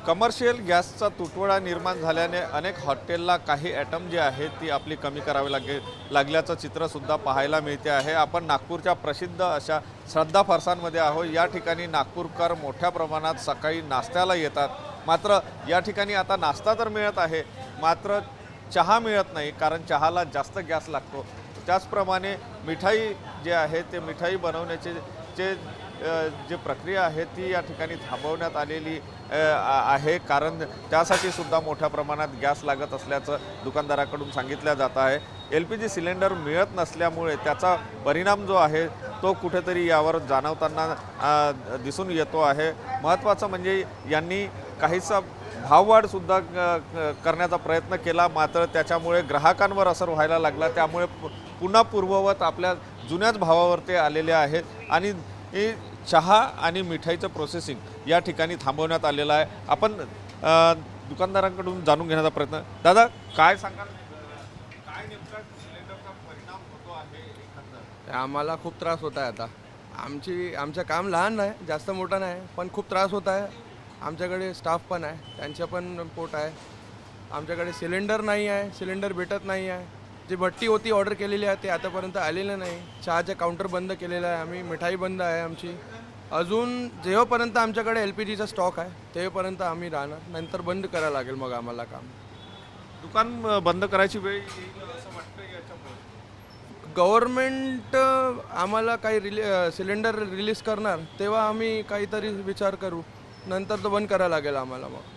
Commercial गॅसचा तुटवडा निर्माण झाल्याने अनेक हॉटेलला काही ॲटम जे आहेत ती आपली कमी करावी लागल्याचं चित्रसुद्धा पाहायला मिळते आहे। आपण नागपूरच्या प्रसिद्ध अशा श्रद्धा फरसाणमध्ये आहोत। या ठिकाणी नागपूरकर मोठ्या प्रमाणात सकाळी नाश्त्याला येतात। मात्र या ठिकाणी आता नाश्ता तर मिळत आहे, मात्र चहा मिळत नाही, कारण चहाला जास्त गॅस लागतो। त्याचप्रमाणे मिठाई जे आहे ते मिठाई बनवण्याचे जे प्रक्रिया आहे ती या ठिकाणी थांबवण्यात आलेली आहे, कारण त्यासाठी सुद्धा मोठ्या प्रमाणात गॅस लागत असल्याचं दुकानदाराकडून सांगितलं जात आहे। LPG सिलेंडर मिळत नसल्यामुळे त्याचा परिणाम जो आहे तो कुठेतरी यावर जाणवताना दिसून येतो आहे। महत्त्वाचं म्हणजे यांनी काहीसा भाववाढसुद्धा करण्याचा प्रयत्न केला, मात्र त्याच्यामुळे ग्राहकांवर असर व्हायला लागला। त्यामुळे पुन्हा पूर्ववत आपल्या जुन्याच भावावर ते आलेले आहेत आणि चहा आणि मिठाईचं प्रोसेसिंग या ठिकाणी थांबवण्यात आलेलं आहे। आपण दुकानदारांकडून जाणून घेण्याचा प्रयत्न। दादा, काय सांगाल, काय नेमका सिलेंडरचा परिणाम होतो आहे एकंदर? आम्हाला खूप त्रास होत आहे आता। आमचं काम लहान आहे, जास्त मोठं नाही, पण खूप त्रास होत आहे। आमच्याकडे स्टाफ पण आहे, त्यांचं पण पोट आहे। आमच्याकडे सिलेंडर नाही आहे, सिलेंडर भेटत नाही आहे। जी भट्टी होती ऑर्डर केलेली आहे ते आतापर्यंत आलेलं नाही। चहाचे काउंटर बंद केलेलं आहे आम्ही, मिठाई बंद आहे आमची। अजून जेव्हापर्यंत आमच्याकडे LPGचा स्टॉक आहे तेव्हापर्यंत आम्ही राहणार, नंतर बंद करायला लागेल मग आम्हाला काम। दुकान बंद करायची वेळ येईल असं वाटतं याच्यामुळे? गव्हर्नमेंट आम्हाला काही सिलेंडर रिलीज करणार तेव्हा आम्ही काहीतरी विचार करू, नंतर तो बंद करायला लागेल आम्हाला। मग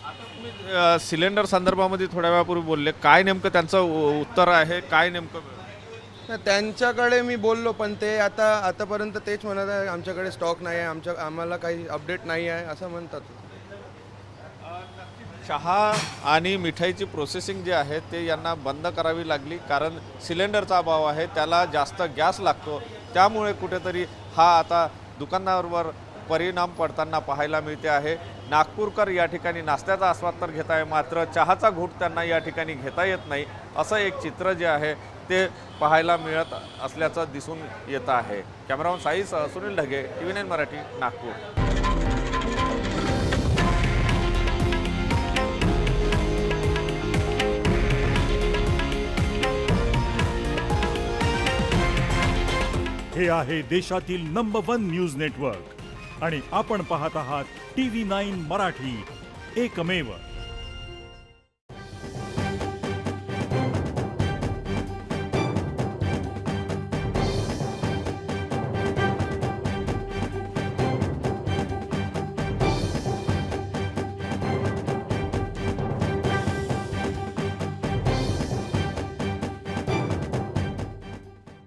आता तुम्ही सिलेंडर संदर्भामध्ये थोड्या वेळापूर्वी बोलले, काय नेमकं त्यांचं उत्तर आहे, काय नेमकं? त्यांच्याकडे मी बोललो, पण ते आतापर्यंत तेच म्हणत आहे आमच्याकडे स्टॉक नाही आहे, आम्हाला काही अपडेट नाही आहे असं म्हणतात। चहा आणि मिठाईची प्रोसेसिंग जे आहे ते यांना बंद करावी लागली, कारण सिलेंडरचा अभाव आहे, त्याला जास्त गॅस लागतो। त्यामुळे कुठेतरी हा आता दुकानावर परिणाम पडताना पाहायला मिळते आहे। नागपूरकर या ठिकाणी नाश्त्याचा आस्वाद तर घेत आहे, मात्र चहाचा घूट त्यांना या ठिकाणी घेता येत नाही, असं एक चित्र जे आहे ते पाहायला मिळत असल्याचं दिसून येत आहे। कॅमेरामन साईसह सुनील ढगे, TV9 मराठी, नागपूर। हे आहे देशातील नंबर 1 न्यूज नेटवर्क आणि आपण पाहत आहात TV9 मराठी, एकमेव।